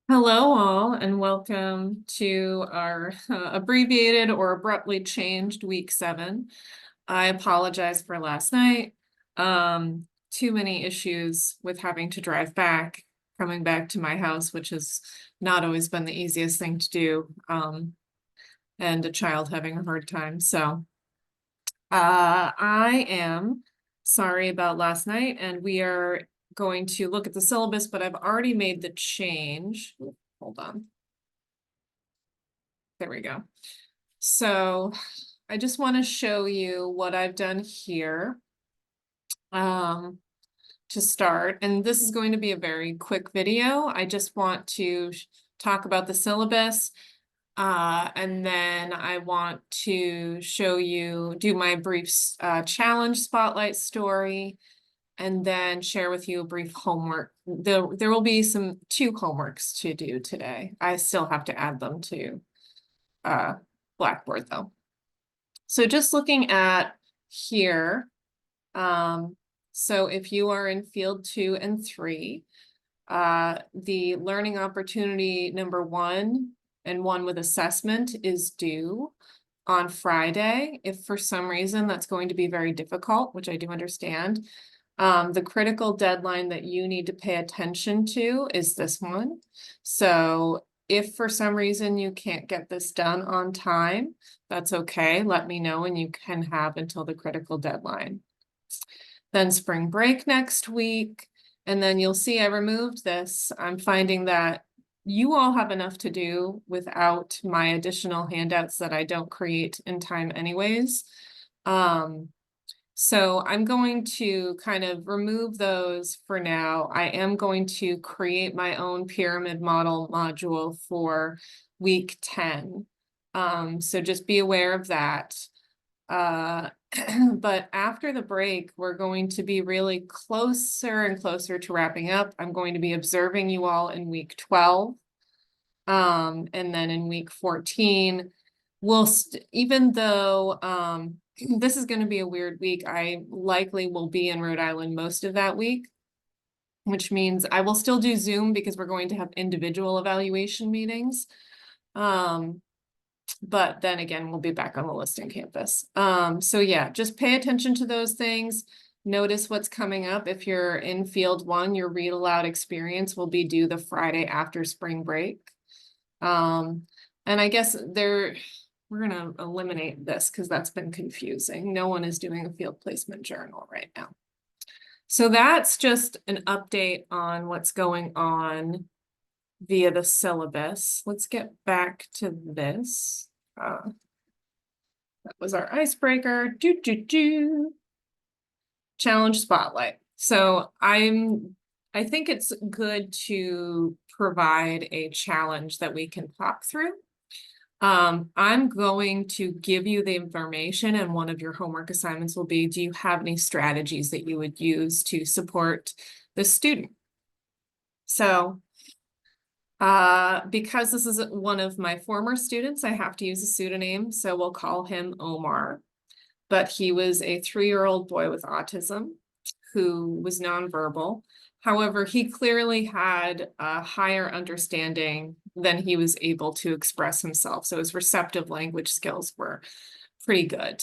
Hello all and welcome to our abbreviated or abruptly changed week 7. I apologize for last night. Too many issues with having to drive back, coming back to my house, which has not always been the easiest thing to do, and a child having a hard time. So I am sorry about last night, and we are going to look at the syllabus, but I've already made the change. Hold on. There we go. So I just want to show you what I've done here to start. And this is going to be a very quick video. I just want to talk about the syllabus. And then I want to show you, do my brief challenge spotlight story, and then share with you a brief homework. There will be two homeworks to do today. I still have to add them to Blackboard though. So just looking at here, so if you are in field 2 and 3, the learning opportunity number 1 and 1 with assessment is due on Friday. If for some reason that's going to be very difficult, which I do understand, the critical deadline that you need to pay attention to is this one. So if for some reason you can't get this done on time, that's okay. Let me know and you can have until the critical deadline. Then spring break next week. And then you'll see I removed this. I'm finding that you all have enough to do without my additional handouts that I don't create in time anyways. So I'm going to kind of remove those for now. I am going to create my own pyramid model module for week 10. So just be aware of that. But after the break, we're going to be really closer and closer to wrapping up. I'm going to be observing you all in week 12. And then in week 14, even though this is going to be a weird week, I likely will be in Rhode Island most of that week, which means I will still do Zoom because we're going to have individual evaluation meetings. But then again, we'll be back on the listing campus. So yeah, just pay attention to those things. Notice what's coming up. If you're in field 1, your read aloud experience will be due the Friday after spring break. And I guess we're gonna eliminate this because that's been confusing. No one is doing a field placement journal right now. So that's just an update on what's going on via the syllabus. Let's get back to this. That was our icebreaker. Challenge spotlight. So I think it's good to provide a challenge that we can talk through. I'm going to give you the information, and one of your homework assignments will be, do you have any strategies that you would use to support the student? So because this is one of my former students, I have to use a pseudonym, so we'll call him Omar. But he was a 3-year-old boy with autism who was nonverbal. However, he clearly had a higher understanding than he was able to express himself. So his receptive language skills were pretty good.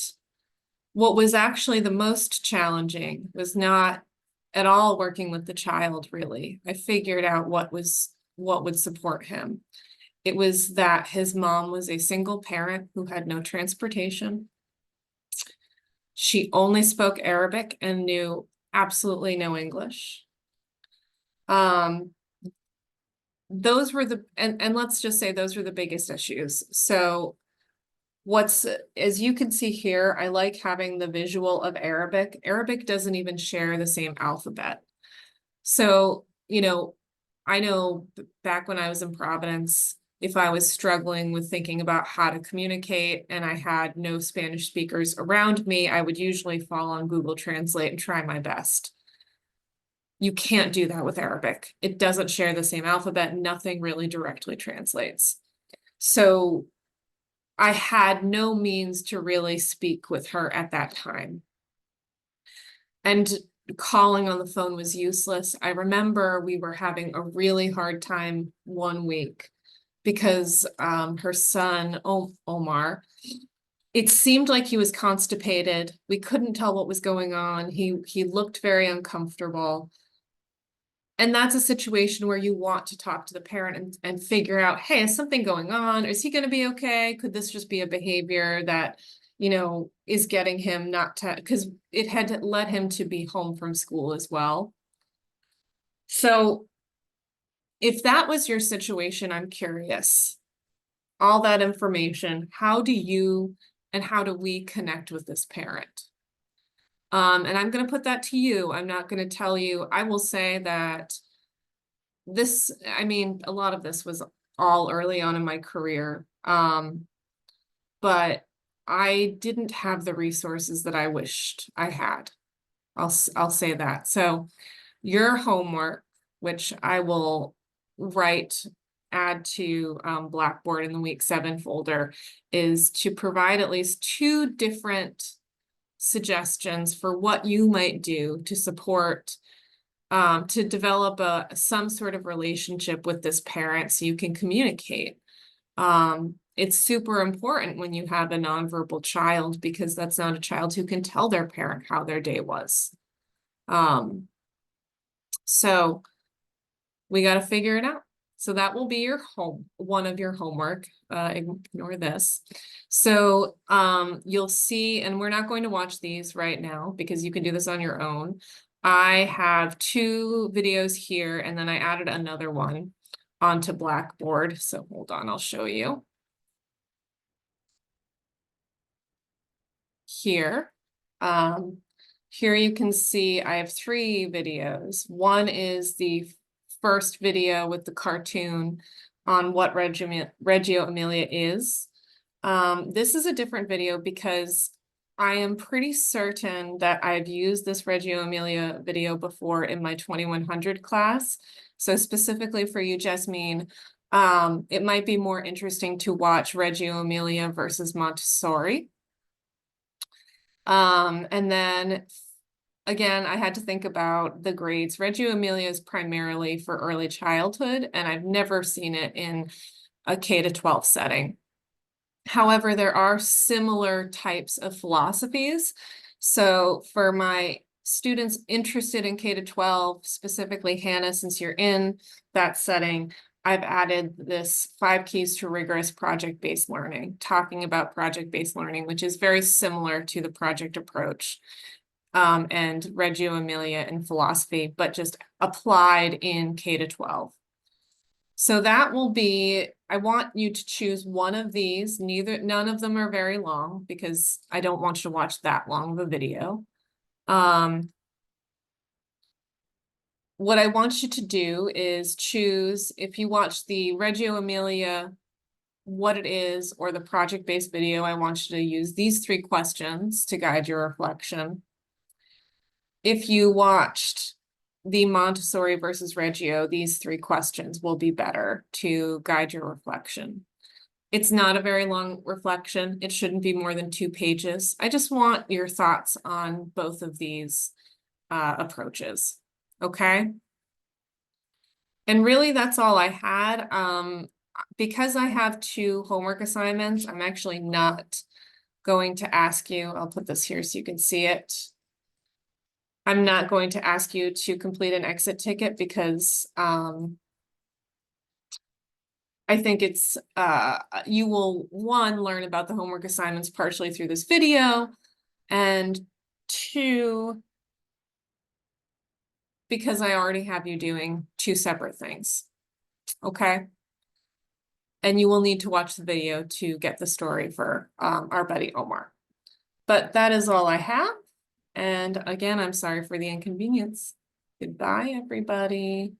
What was actually the most challenging was not at all working with the child, really. I figured out what would support him. It was that his mom was a single parent who had no transportation. She only spoke Arabic and knew absolutely no English. Those were and let's just say those were the biggest issues. So as you can see here, I like having the visual of Arabic. Arabic doesn't even share the same alphabet. So, I know back when I was in Providence, if I was struggling with thinking about how to communicate and I had no Spanish speakers around me, I would usually fall on Google Translate and try my best. You can't do that with Arabic. It doesn't share the same alphabet. Nothing really directly translates. So I had no means to really speak with her at that time. And calling on the phone was useless. I remember we were having a really hard time one week because her son, Omar, it seemed like he was constipated. We couldn't tell what was going on. He looked very uncomfortable. And that's a situation where you want to talk to the parent and figure out, hey, is something going on? Is he going to be okay? Could this just be a behavior that, is getting him not to, because it had led him to be home from school as well. So if that was your situation, I'm curious, all that information, how do you and how do we connect with this parent? And I'm going to put that to you. I'm not going to tell you. I will say that a lot of this was all early on in my career. But I didn't have the resources that I wished I had. I'll say that. So your homework, which I will add to Blackboard in the Week7 folder, is to provide at least 2 different suggestions for what you might do to support, to develop some sort of relationship with this parent so you can communicate. It's super important when you have a nonverbal child because that's not a child who can tell their parent how their day was. So we got to figure it out. So that will be one of your homework. Ignore this. So you'll see, and we're not going to watch these right now because you can do this on your own. I have 2 videos here, and then I added another one onto Blackboard. So hold on, I'll show you. Here. Here you can see I have 3 videos. One is the first video with the cartoon on what Reggio Emilia is. This is a different video because I am pretty certain that I've used this Reggio Emilia video before in my 2100 class. So specifically for you, Jasmine, it might be more interesting to watch Reggio Emilia versus Montessori. And then again, I had to think about the grades. Reggio Emilia is primarily for early childhood, and I've never seen it in a K-12 setting. However, there are similar types of philosophies. So for my students interested in K-12, specifically Hannah, since you're in that setting, I've added this 5 keys to rigorous project-based learning, talking about project-based learning, which is very similar to the project approach and Reggio Emilia in philosophy, but just applied in K-12. So that will be, I want you to choose one of these. None of them are very long because I don't want you to watch that long of a video. What I want you to do is choose, if you watch the Reggio Emilia, what it is, or the project-based video, I want you to use these 3 questions to guide your reflection. If you watched the Montessori versus Reggio, these 3 questions will be better to guide your reflection. It's not a very long reflection. It shouldn't be more than 2 pages. I just want your thoughts on both of these approaches, okay? And really, that's all I had. Because I have 2 homework assignments, I'm actually not going to ask you, I'll put this here so you can see it. I'm not going to ask you to complete an exit ticket because I think it's you will, 1, learn about the homework assignments partially through this video, and 2, because I already have you doing 2 separate things, okay? And you will need to watch the video to get the story for our buddy Omar. But that is all I have. And again, I'm sorry for the inconvenience. Goodbye, everybody.